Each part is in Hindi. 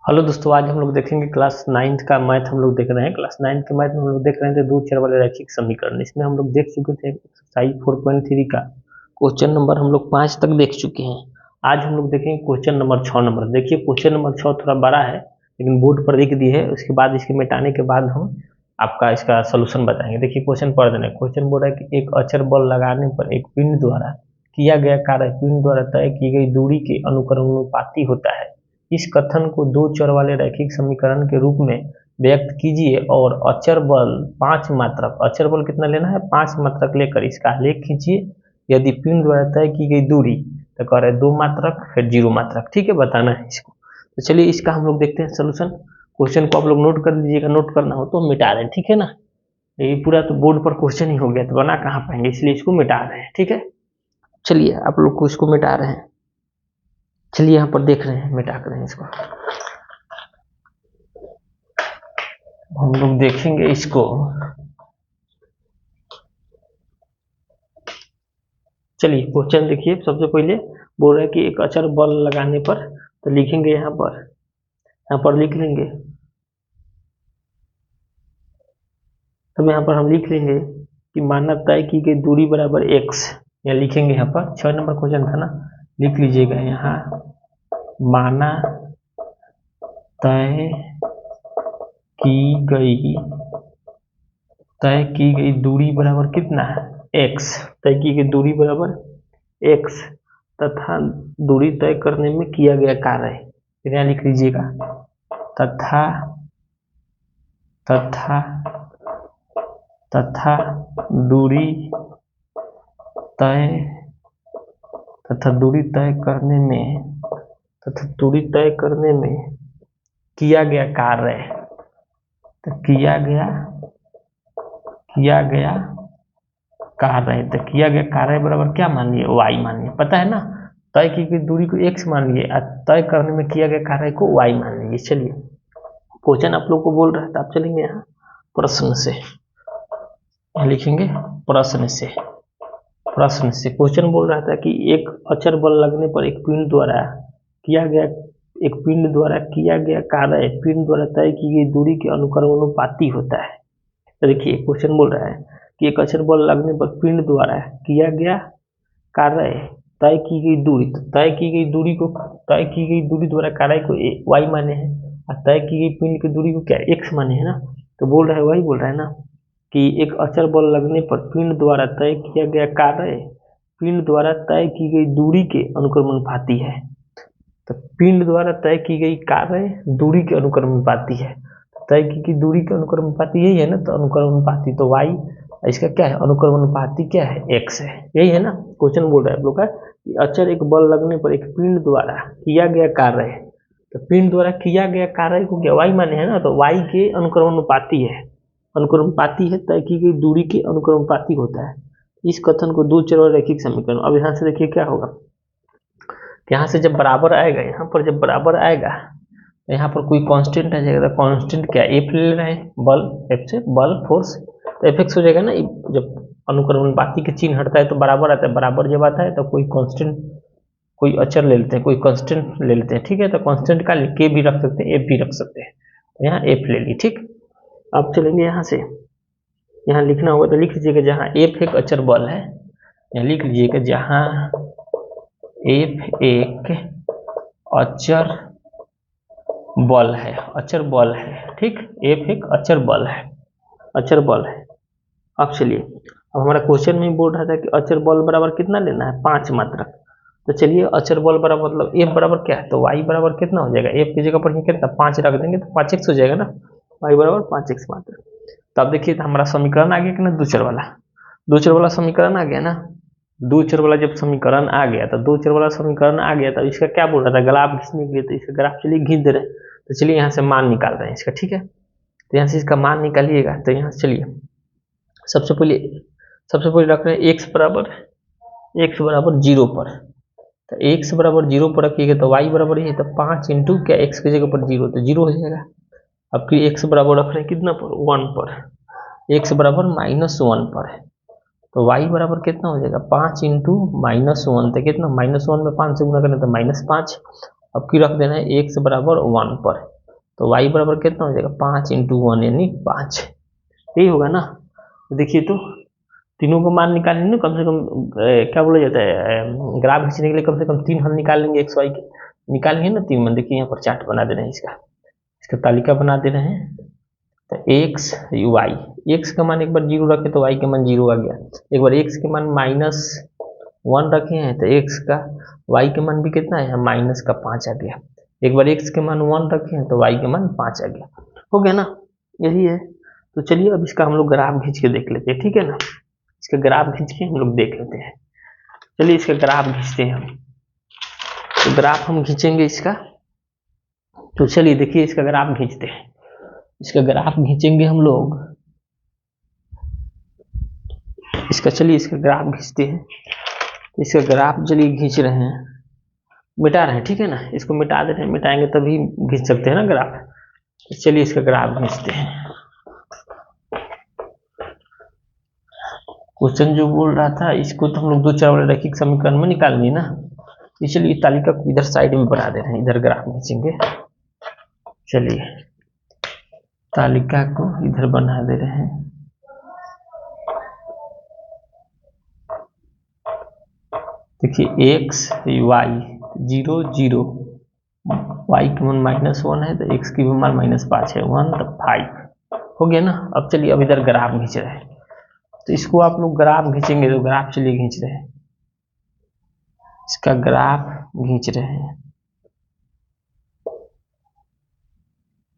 हेलो दोस्तों, आज हम लोग देखेंगे क्लास 9th का मैथ। हम लोग देख रहे हैं क्लास 9th के मैथ में हम लोग देख रहे थे दो चर वाले रैखिक समीकरण। इसमें हम लोग देख चुके थे एक्सरसाइज 4.3 का क्वेश्चन नंबर हम लोग 5 तक देख चुके हैं। आज हम लोग देखेंगे क्वेश्चन नंबर 6 नंबर। देखिए क्वेश्चन नंबर 6 थोड़ा बड़ा है लेकिन बोर्ड पर लिख दी है। उसके बाद इसके मिटाने के बाद हम आपका इसका सोल्यूशन बताएंगे। देखिए क्वेश्चन पढ़ देना। क्वेश्चन बोल रहा है कि एक अचर बल लगाने पर एक पिंड द्वारा किया गया कार्य पिंड द्वारा तय की गई दूरी के अनुक्रमानुपाती होता है। इस कथन को दो चर वाले रैखिक समीकरण के रूप में व्यक्त कीजिए और अचर बल 5 मात्रक, अचर बल कितना लेना है 5 मात्रक लेकर इसका आलेख खींचिए। यदि पिंड द्वारा तय की गई दूरी तो कह रहे 2 मात्रक फिर 0 मात्रक। ठीक है, बताना है इसको। तो चलिए इसका हम लोग देखते हैं सोल्यूशन। क्वेश्चन को आप लोग नोट कर लीजिएगा, नोट करना हो तो मिटा दें। ठीक है ना, ये पूरा तो बोर्ड पर क्वेश्चन ही हो गया तो बना कहाँ पाएंगे, इसलिए इसको मिटा रहे हैं। ठीक है, चलिए आप लोग को इसको मिटा रहे हैं। चलिए यहाँ पर देख रहे हैं, मिटा कर रहे हैं इसको। हम लोग देखेंगे इसको। चलिए क्वेश्चन देखिए। सबसे पहले बोल रहे हैं कि एक अचर बल लगाने पर, तो लिखेंगे यहाँ पर लिख लेंगे। तब यहाँ पर हम लिख लेंगे कि माना तय की गई दूरी बराबर x। यहाँ लिखेंगे यहाँ पर 6 नंबर क्वेश्चन था ना, लिख लीजिएगा यहाँ माना तय की गई दूरी बराबर कितना है x। तय की गई दूरी बराबर x तथा दूरी तय करने में किया गया कार्य। फिर यहाँ लिख लीजिएगा तथा दूरी तय करने में किया गया कार्य। तो किया गया कार्य बराबर क्या मान लिए y मान लिए। पता है ना, तय की गई दूरी को x मान लिए, तय करने में किया गया कार्य को y मान लीजिए। चलिए क्वेश्चन आप लोग को बोल रहा है तो आप चलेंगे यहाँ प्रश्न से, लिखेंगे प्रश्न से। क्वेश्चन बोल रहा था कि एक अचर बल लगने पर एक पिंड द्वारा किया गया कार्य पिंड द्वारा तय की गई दूरी के अनुक्रमानुपाती होता है। तो देखिए क्वेश्चन बोल रहा है कि एक अचर बल लगने पर पिंड द्वारा किया गया कार्य तय की गई दूरी, तो तय की गई दूरी द्वारा कार्य को y माने हैं और तय की गई पिंड की दूरी को क्या x माने है ना। तो बोल रहा है, वही बोल रहा है ना कि एक अचर बल लगने पर पिंड द्वारा तय किया गया कार्य पिंड द्वारा तय की गई दूरी के अनुक्रमानुपाती है। तो पिंड द्वारा तय की गई कार्य दूरी के अनुक्रमानुपाती है। तय की गई दूरी के अनुक्रमानुपाती यही है ना, तो अनुक्रमानुपाती तो y, इसका क्या है अनुक्रमानुपाती क्या है x है। यही है ना क्वेश्चन बोल रहा है आप लोग का कि अचर एक बल लगने पर एक पिंड द्वारा किया गया कार्य है। तो पिंड द्वारा किया गया कार्य को क्या y माने है ना, तो y के अनुक्रमानुपाती है। अनुक्रमानुपाती है, तय की गई दूरी के अनुक्रमानुपाती होता है। इस कथन को दो चर वाले रैखिक समीकरण। अब यहाँ से देखिए क्या होगा, यहाँ से जब बराबर आएगा, यहाँ पर जब बराबर आएगा तो यहाँ पर कोई कांस्टेंट आ जाएगा। तो कांस्टेंट क्या एफ ले रहे हैं, बल, एफ से बल फोर्स, तो एफ एक्स हो जाएगा ना। जब अनुक्रमानुपाती के चिन्ह हटता है तो बराबर आता है, बराबर जब आता है तो कोई कांस्टेंट, कोई अचर ले लेते हैं, कोई कांस्टेंट ले लेते हैं। ठीक है, तो कांस्टेंट का के भी रख सकते हैं, एफ भी रख सकते हैं। तो यहाँ एफ ले ली। ठीक, अब चलेंगे यहाँ से, यहाँ लिखना होगा तो लिख लीजिएगा जहाँ एफ एक अचर बल है, यहाँ लिख लीजिएगा जहाँ एफ एक अचर बल है। ठीक, एफ एक अचर बल है। अब चलिए, अब हमारा क्वेश्चन में बोल रहा था कि अचर बल बराबर कितना लेना है 5 मात्रक। तो चलिए अचर बल बराबर मतलब एफ बराबर क्या है, तो y बराबर कितना हो जाएगा, एफ की जगह पर कितना 5 रख देंगे तो 5x हो जाएगा ना, y बराबर 5x मात्रक। तो अब देखिए तो हमारा समीकरण आ गया कि ना, दो चर वाला समीकरण आ गया ना। दो चर वाला जब समीकरण आ गया तो इसका क्या बोल रहा था, ग्राफ खींचने के लिए। तो इसका ग्राफ चलिए खींच दे रहे हैं। तो चलिए यहाँ से मान निकाल रहे हैं इसका। ठीक है, तो यहाँ से इसका मान निकालिएगा। तो यहाँ से चलिए सबसे पहले रख रहे हैं x बराबर 0 पर। तो x बराबर 0 पर रखिएगा तो y बराबर ये, तो 5 इंटू क्या x की जगह पर 0, तो 0 हो जाएगा। अब फिर x बराबर रख रहे हैं कितना पर 1 पर, x बराबर -1 पर है। तो y बराबर कितना हो जाएगा 5 इंटू -1, तो कितना -1 में 5 से गुना करें तो -5। अब की रख देना है x बराबर 1 पर। तो y बराबर कितना हो जाएगा 5 इंटू 1 यानी 5, यही होगा ना। तो देखिए तो तीनों को मान निकालेंगे ना, कम से कम क्या बोला जाता है, ग्राफ खींचने के लिए कम से कम 3 हल निकाल लेंगे एक्स वाई के, निकालेंगे ना 3 मान। देखिए यहाँ पर चार्ट बना दे रहे हैं, इसका तालिका बना दे रहे हैं। तो एक्स वाई, एक्स का मान एक बार 0 रखे तो वाई का मान 0 आ गया। एक बार एक्स के मान -1 रखे हैं तो एक्स का वाई के मान भी कितना है, माइनस का 5 आ गया। एक बार एक्स के मान 1 रखे हैं तो वाई के मान 5 आ गया, हो गया ना, यही है। तो चलिए अब इसका हम लोग ग्राफ खींच के देख लेते हैं, ठीक है ना। इसका ग्राफ खींच के हम लोग देख लेते हैं। चलिए इसका ग्राफ खींचते हैं हम। तो ग्राफ हम खींचेंगे इसका, तो चलिए देखिए इसका ग्राफ खींचते हैं। इसका ग्राफ खींचेंगे हम लोग इसका, चलिए इसका ग्राफ खींचते हैं। तो इसका ग्राफ चलिए खींच रहे हैं, मिटा रहे हैं, ठीक है ना। इसको मिटा दे रहे हैं, मिटाएंगे तभी खींच सकते हैं ना ग्राफ। तो चलिए इसका ग्राफ खींचते हैं। क्वेश्चन जो बोल रहा था इसको तो हम लोग 2 चर वाले रैखिक समीकरण में निकालेंगे ना। चलिए तालिका को इधर साइड में बना दे रहे हैं, इधर ग्राफ खींचेंगे। चलिए तालिका को इधर बना दे रहे हैं। देखिए एक्स वाई 0 0, वाई का मान -1 है तो एक्स की भी मान -5 है, 1 तो 5 हो गया ना। अब चलिए अब इधर ग्राफ खींच रहे हैं, तो इसको आप लोग ग्राफ खींचेंगे। तो ग्राफ चलिए खींच रहे हैं, इसका ग्राफ खींच रहे हैं।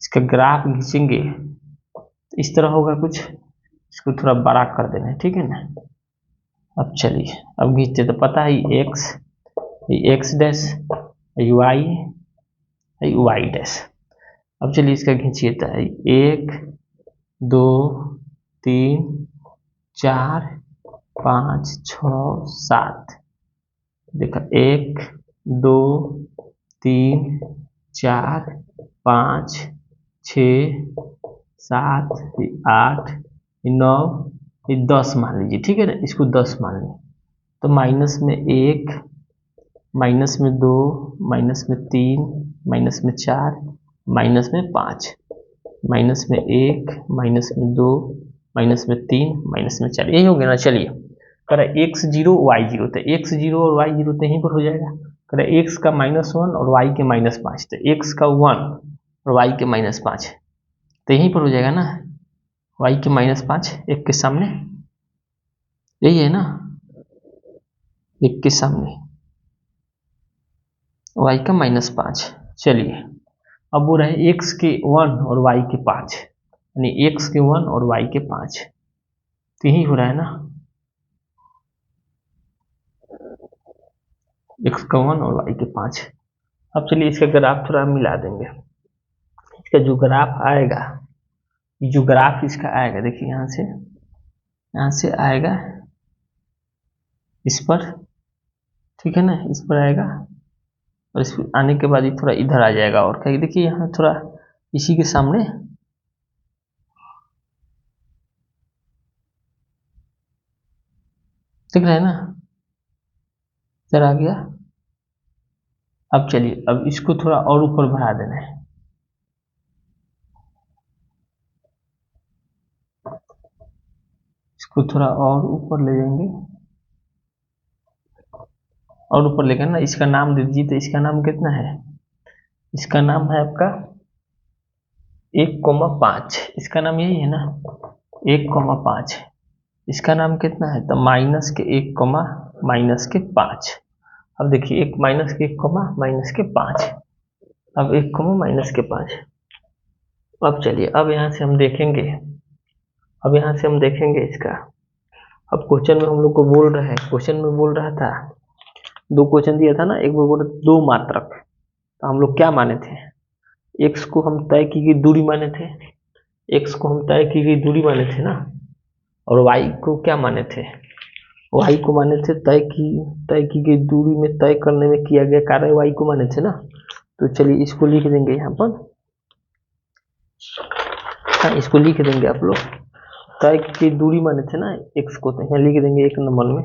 इसका ग्राफ खींचेंगे तो इस तरह होगा कुछ, इसको थोड़ा बड़ा कर देना है, ठीक है ना। अब चलिए अब खींचते, तो पता है एक्स डैश, वाई डैश। अब चलिए इसका खींचिए, तो 1 2 3 4 5 6 7, देखा 1 2 3 4 5 6 7 8 9 10 मान लीजिए, ठीक है ना। इसको 10 मान लीजिए। तो माइनस में 1, माइनस में 2, माइनस में 3, माइनस में 4, माइनस में 5, माइनस में 1, माइनस में 2, माइनस में 3, माइनस में 4, यही हो गया ना। चलिए कह रहा है x0 y0, तो x0 और y0 तो यहीं पर हो जाएगा। कह रहा है x का -1 और y के -5, तो x का 1 और y के -5 तो यहीं पर हो जाएगा ना। y के -5 1 के सामने, यही है ना, 1 के सामने y का -5। चलिए अब वो रहे x के 1 और y के 5, यानी x के 1 और y के 5, तो यही हो रहा है ना, x का 1 और y के 5। अब चलिए इसका ग्राफ थोड़ा मिला देंगे। इसका जो ग्राफ आएगा, जो ग्राफ इसका आएगा, देखिए यहाँ से आएगा इस पर, ठीक है ना, इस पर आएगा और इस पर आने के बाद ही थोड़ा इधर आ जाएगा। और क्या देखिए यहाँ थोड़ा इसी के सामने दिख रहा है ना, इधर आ गया। अब चलिए अब इसको थोड़ा और ऊपर बढ़ा देना है। इसको थोड़ा और ऊपर ले जाएंगे, और ऊपर लेकर ना इसका नाम दे दीजिए। तो इसका नाम कितना है, इसका नाम है आपका 1,5, इसका नाम यही है ना 1,5। इसका नाम कितना है, तो -1, -5। अब देखिए 1 -1, अब 1, -5। अब चलिए अब यहाँ से हम देखेंगे, अब यहाँ से हम देखेंगे इसका। अब क्वेश्चन में हम लोग को बोल रहा है, क्वेश्चन में बोल रहा था 2 क्वेश्चन दिया था ना, एक में बोल रहा 2 मात्रक। तो हम लोग क्या माने थे, x को हम तय की गई दूरी माने थे, x को हम तय की गई दूरी माने थे ना। और y को क्या माने थे, y को माने थे तय की गई दूरी में तय करने में किया गया कार्य, y को माने थे ना। तो चलिए इसको लिख देंगे यहाँ पर, हाँ इसको लिख देंगे आप लोग। तय की दूरी माने थे ना x को, तो यहाँ लिख देंगे 1 नंबर में,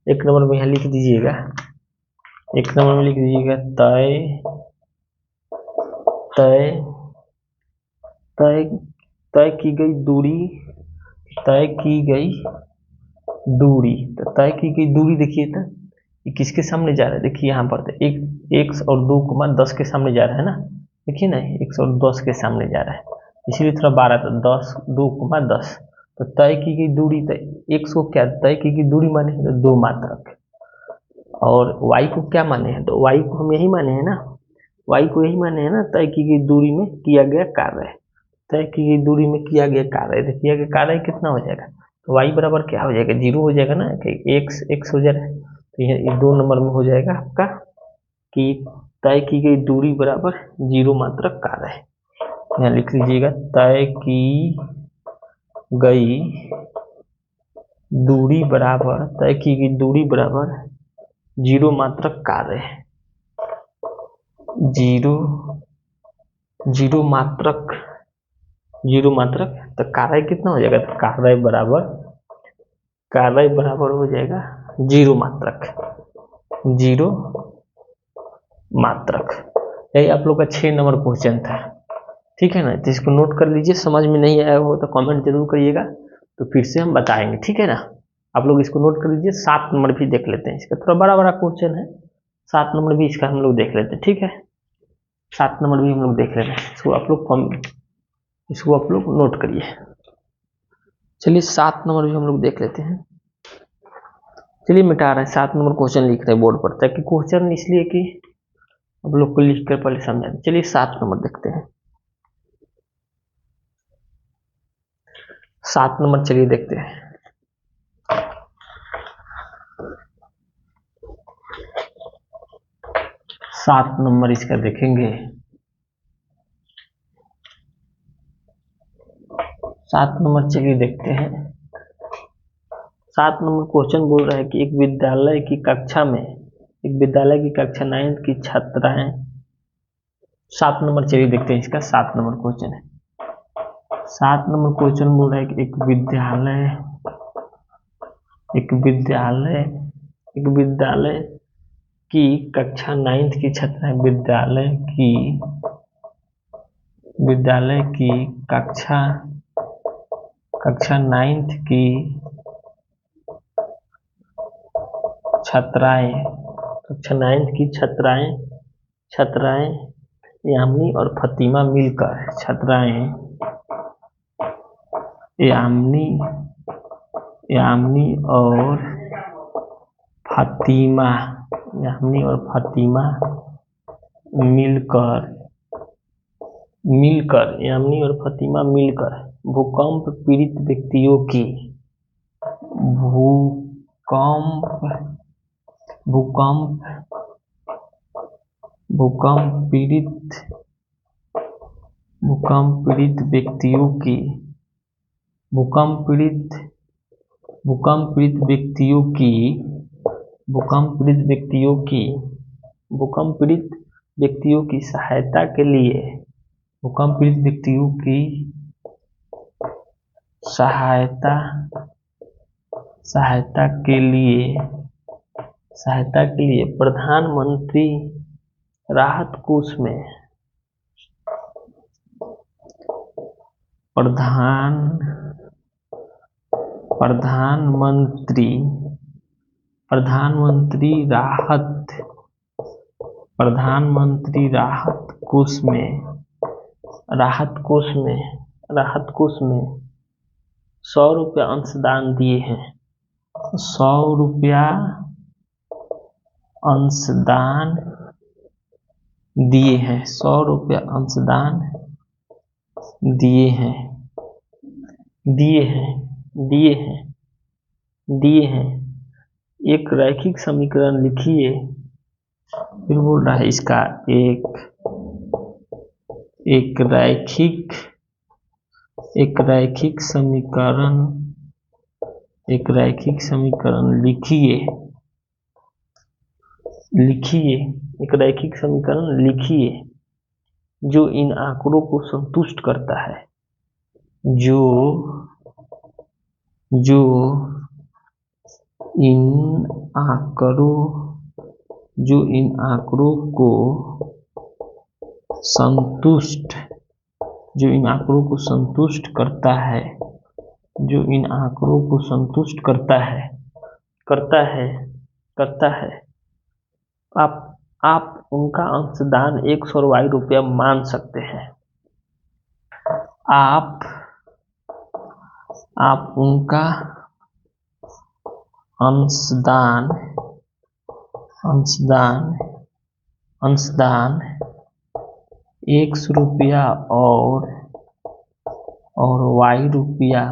1 नंबर में यहाँ लिख दीजिएगा, 1 नंबर में लिख दीजिएगा तय तय तय की गई दूरी, तय की गई दूरी, तो तय की गई दूरी देखिए तो ये किसके सामने जा रहा है, देखिए यहाँ पर तो एक एक्स और 2,10 के सामने जा रहा है ना, देखिए ना एक्स और 10 के सामने जा रहा है, इसीलिए थोड़ा 12 तो 10 2,10, तो तय की गई दूरी, तो एक्स को क्या तय की गई दूरी माने तो 2 मात्रक, और वाई को क्या माने हैं, तो वाई को हम यही माने हैं ना, वाई को यही माने हैं ना, तय की गई दूरी में किया गया कार्य, तय की गई दूरी में किया गया कार्य, तो किया गया कार्य कितना हो जाएगा, तो वाई बराबर क्या हो जाएगा, 0 हो जाएगा ना, कि एक्स एक्स हो जाएगा, तो ये 2 नंबर में हो जाएगा आपका कि तय की गई दूरी बराबर 0 मात्रक कार्य है। यहाँ लिख लीजिएगा तय की गई दूरी बराबर, तय की गई दूरी बराबर 0 मात्रक कार्य है, 0 मात्रक, 0 मात्रक, तो कार्य कितना हो जाएगा, तो कार्य बराबर हो जाएगा 0 मात्रक, 0 मात्रक। यही आप लोग का 6 नंबर क्वेश्चन था, ठीक है ना, तो इसको नोट कर लीजिए, समझ में नहीं आया हो तो कमेंट जरूर करिएगा, तो फिर से हम बताएंगे, ठीक है ना, आप लोग इसको नोट कर लीजिए। 7 नंबर भी देख लेते हैं, इसका थोड़ा बड़ा बड़ा क्वेश्चन है, 7 नंबर भी इसका हम लोग देख लेते हैं, ठीक है, 7 नंबर भी हम लोग देख लेते हैं, इसको आप लोग नोट करिए। चलिए 7 नंबर भी हम लोग देख लेते हैं, चलिए मिटा रहे हैं, 7 नंबर क्वेश्चन लिख रहे हैं बोर्ड पर, ताकि क्वेश्चन इसलिए कि आप लोग को लिख कर पहले समझा दें। चलिए 7 नंबर देखते हैं, 7 नंबर चलिए देखते हैं। सात नंबर इसका देखेंगे, 7 नंबर चलिए देखते हैं। 7 नंबर क्वेश्चन बोल रहा है कि एक विद्यालय की कक्षा 9th की छात्राएं, 7 नंबर चलिए देखते हैं, इसका 7 नंबर क्वेश्चन है। 7 नंबर क्वेश्चन बोल रहा है कि एक विद्यालय की कक्षा 9th की छात्राएं, विद्यालय की कक्षा 9th की छात्राएं यामिनी और फातिमा मिलकर, यामिनी और फातिमा मिलकर भूकंप पीड़ित व्यक्तियों की सहायता के लिए प्रधानमंत्री राहत कोष में प्रधानमंत्री राहत कोष में 100 रुपया अंशदान दिए हैं, 100 रुपया अंशदान दिए हैं, 100 रुपया अंशदान दिए हैं। एक रैखिक समीकरण लिखिए, फिर बोल रहा है इसका एक रैखिक समीकरण लिखिए जो इन आंकड़ों को संतुष्ट करता है, जो इन आंकड़ों को संतुष्ट जो इन आंकड़ों को संतुष्ट करता है, जो इन आंकड़ों को संतुष्ट करता है, करता है, करता है, आप उनका अंशदान x और y रुपया मान सकते हैं। आप उनका अंशदान x रुपया और y रुपया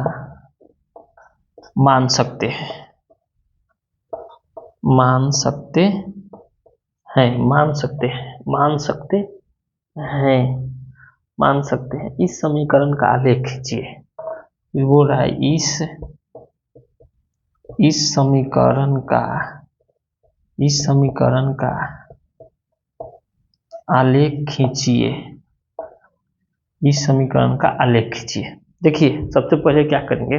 मान सकते हैं, मान सकते हैं। इस समीकरण का आलेख खींचिए। बोल रहा है इस समीकरण का आलेख खींचिए। इस समीकरण का आलेख खींचिए। देखिए सबसे पहले क्या करेंगे,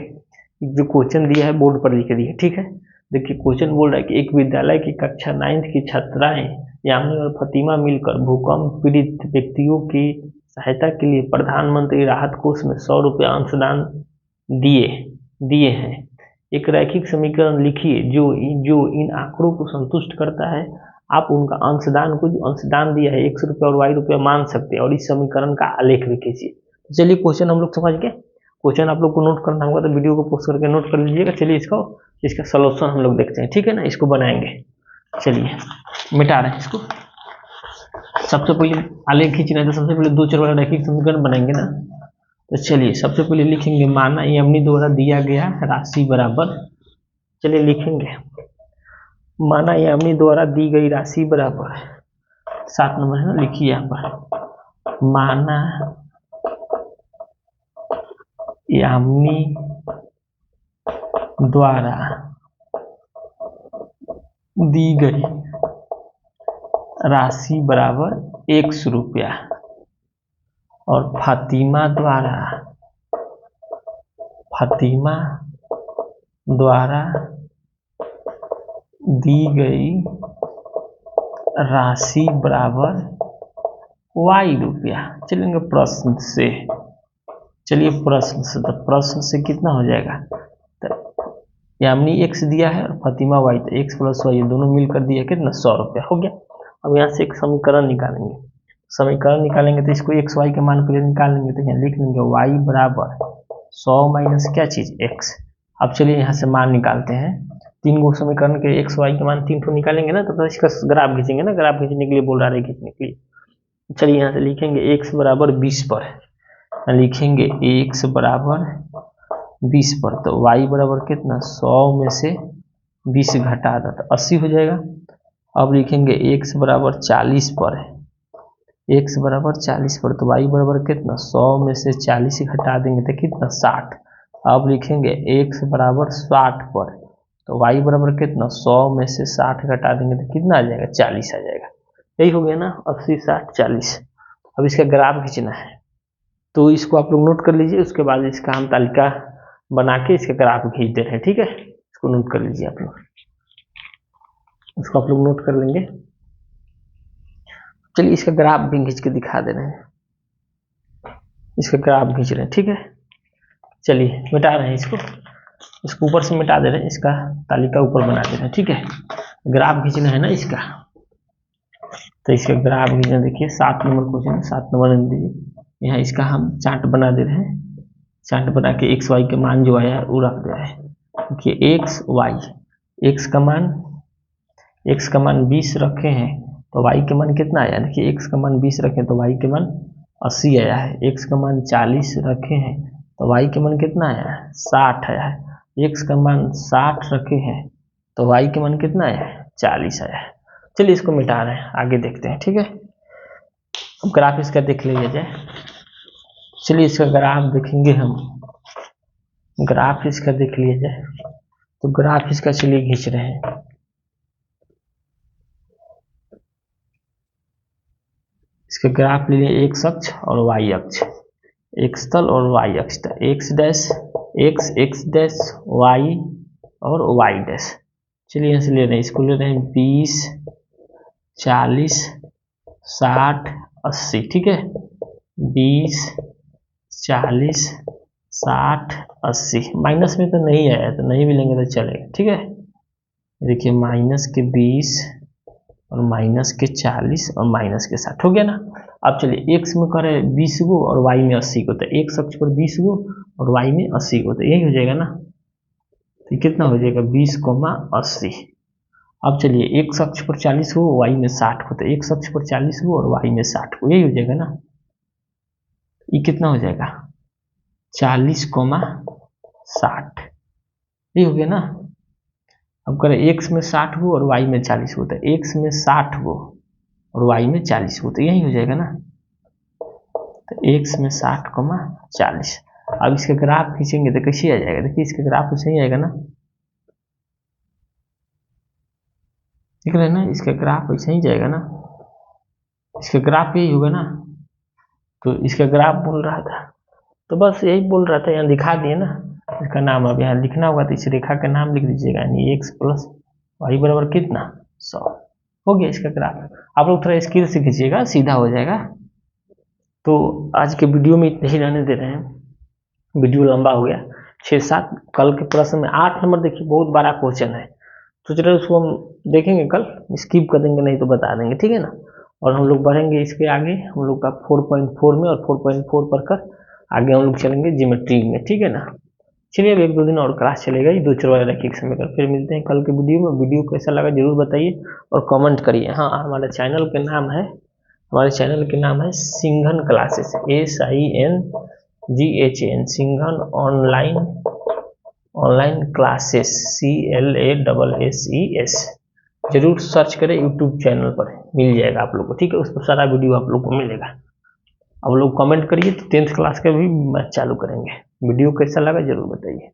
जो क्वेश्चन दिया है बोर्ड पर लिख दिए, ठीक है। देखिए क्वेश्चन बोल रहा है कि एक विद्यालय की कक्षा 9th की छात्राएं यामिनी और फतिमा मिलकर भूकंप पीड़ित व्यक्तियों की सहायता के लिए प्रधानमंत्री राहत कोष में 100 रुपया अंशदान दिए हैं। एक रैखिक समीकरण लिखिए जो इन आंकड़ों को संतुष्ट करता है। आप उनका अंशदान को, जो अंशदान दिया है x रुपया और y रुपया मान सकते हैं, और इस समीकरण का आलेख भी खींचिए। तो चलिए क्वेश्चन हम लोग समझ गए। क्वेश्चन आप लोग को नोट करना होगा तो वीडियो को पॉज करके नोट कर लीजिएगा। चलिए इसका सॉल्यूशन हम लोग देखते हैं, ठीक है ना। इसको बनाएंगे, चलिए मिटा रहे हैं इसको। सबसे पहले आलेख खींचना है तो सबसे पहले 2 चर वाला रैखिक समीकरण बनाएंगे ना। तो चलिए सबसे पहले लिखेंगे माना यामिनी द्वारा दिया गया राशि बराबर, चलिए लिखेंगे माना यामिनी द्वारा दी गई राशि बराबर 7 नंबर है ना, लिखिए यहाँ पर माना यामिनी द्वारा दी गई राशि बराबर x रुपया और फातिमा द्वारा दी गई राशि बराबर y रुपया। चलेंगे प्रश्न से, चलिए प्रश्न से कितना हो जाएगा, तो यामिनी x दिया है और फातिमा y, तो x प्लस y दोनों मिलकर दिया कितना 100 रुपया हो गया। अब यहाँ से एक समीकरण निकालेंगे, तो इसको x y के मान पहले निकाल लेंगे, तो यहाँ लिख लेंगे y बराबर 100 माइनस क्या चीज x। अब चलिए यहाँ से मान निकालते हैं। 3 गो समीकरण के x y के मान 3 ठो निकालेंगे ना, तो इसका ग्राफ खींचेंगे ना। ग्राफ खींचने के लिए बोल रहा है खींचने के लिए। चलिए यहाँ से लिखेंगे x बराबर 20 पर, लिखेंगे x बराबर 20 पर, तो y बराबर कितना 100 में से 20 घटा दो तो 80 हो जाएगा। अब लिखेंगे x बराबर 40 पर, x बराबर 40 पर, तो y बराबर कितना 100 में से 40 घटा देंगे तो कितना 60। अब लिखेंगे x बराबर 60 पर, तो y बराबर कितना 100 में से 60 घटा देंगे तो कितना आ जाएगा 40 आ जाएगा। यही हो गया ना 80 60 40। अब इसका ग्राफ खींचना है, तो इसको आप लोग नोट कर लीजिए। उसके बाद इसका हम तालिका बना के इसका ग्राफ खींच दे रहे हैं, ठीक है। इसको नोट कर लीजिए आप लोग, इसको आप लोग नोट कर लेंगे। चलिए इसका ग्राफ भी खींच के दिखा दे रहे हैं, इसका ग्राफ खींच रहे हैं, ठीक है। चलिए मिटा रहे हैं इसको ऊपर से मिटा दे रहे हैं, इसका तालिका ऊपर बना दे रहे हैं, ठीक है। ग्राफ खींचना है ना इसका, तो इसका ग्राफ खींचना। देखिए 7 नंबर क्वेश्चन, 7 नंबर दीजिए। यहाँ इसका हम चार्ट बना दे रहे हैं। चार्ट बना के एक्स वाई के मान जो आया है वो रख दिया है। देखिए एक्स वाई, एक्स का मान 20 रखे हैं तो वाई के मान कितना आया। देखिए एक्स का मान 20 रखे तो वाई के मान 80 आया है। एक्स का मान 40 रखे हैं तो वाई के मान कितना आया है 60 आया है। एक्स का मान 60 रखे हैं तो वाई के मान कितना आया है 40 आया है। चलिए इसको मिटा रहे हैं, आगे देखते हैं, ठीक है। अब ग्राफ इसका देख लिया जाए। चलिए इसका ग्राफ देखेंगे हम, ग्राफ इसका देख लिया जाए। तो ग्राफ इसका चलिए खींच रहे हैं। इसका ग्राफ ले लिए एक्स अक्ष और वाई अक्ष, एक्स तल और वाई अक्ष, x dash x, x dash y और वाई डैश। चलिए यहाँ से ले रहे हैं, इसको ले रहे हैं 20 40 60 80, ठीक है। 20 40, 60, 80। माइनस में तो नहीं आया तो नहीं भी लेंगे तो चलेगा, ठीक है। देखिए माइनस के 20 और माइनस के 40 और माइनस के 60 हो गया ना। अब चलिए एक्स में करें 20 गो और वाई में 80 गो, तो एक्स अक्ष पर 20 गो और वाई में 80 गो, तो यही हो जाएगा ना। तो कितना हो जाएगा 20,80। अब चलिए एक्स अक्ष पर 40 गो वाई में 60 गो, तो एक्स अक्ष पर 40 गो और वाई में 60 गो, यही हो जाएगा ना। ये कितना हो जाएगा 40,60, ये हो गया ना। अब करें एक्स में 60 गो और वाई में 40 गो, तो एक्स में 60 गो और वाई में 40 गो, तो यही हो जाएगा ना। तो एक्स में 60,40। अब इसका ग्राफ खींचेंगे तो कैसे आ जाएगा, देखिए इसका ग्राफ ऐसे ही आएगा ना, देख रहे हैं ना, इसका ग्राफ ऐसे ही जाएगा ना, इसका ग्राफ यही होगा ना। तो इसका ग्राफ बोल रहा था, तो बस यही बोल रहा था, यहाँ दिखा दिए ना। इसका नाम अब यहाँ लिखना होगा, तो इस रेखा का नाम लिख दीजिएगा, यानी एक्स प्लस वाई बराबर कितना 100 हो गया इसका ग्राफ। आप लोग थोड़ा स्किल से खींचिएगा, सीधा हो जाएगा। तो आज के वीडियो में इतने ही रहने दे रहे हैं, वीडियो लंबा हो गया। 6-7 कल के प्रश्न में 8 नंबर देखिए बहुत बड़ा क्वेश्चन है, तो चलिए उसको हम देखेंगे कल, स्किप कर देंगे नहीं तो बता देंगे, ठीक है ना। और हम लोग बढ़ेंगे इसके आगे, हम लोग का 4.4 में और 4.4 पर कर आगे हम लोग चलेंगे ज्योमेट्री में, ठीक है ना। चलिए अब 1-2 दिन और क्लास चलेगा, ये 2 चरवाले रखिए एक समय कर, फिर मिलते हैं कल के वीडियो में। वीडियो कैसा लगा जरूर बताइए और कमेंट करिए। हाँ, हमारे चैनल के नाम है Singhan classes, SINGHN, Singhan online classes, CLASSES। जरूर सर्च करें यूट्यूब चैनल पर, मिल जाएगा आप लोग को, ठीक है। उस पर सारा वीडियो आप लोग को मिलेगा। आप लोग कमेंट करिए, तो 10th क्लास का भी मैथ चालू करेंगे। वीडियो कैसा लगा जरूर बताइए।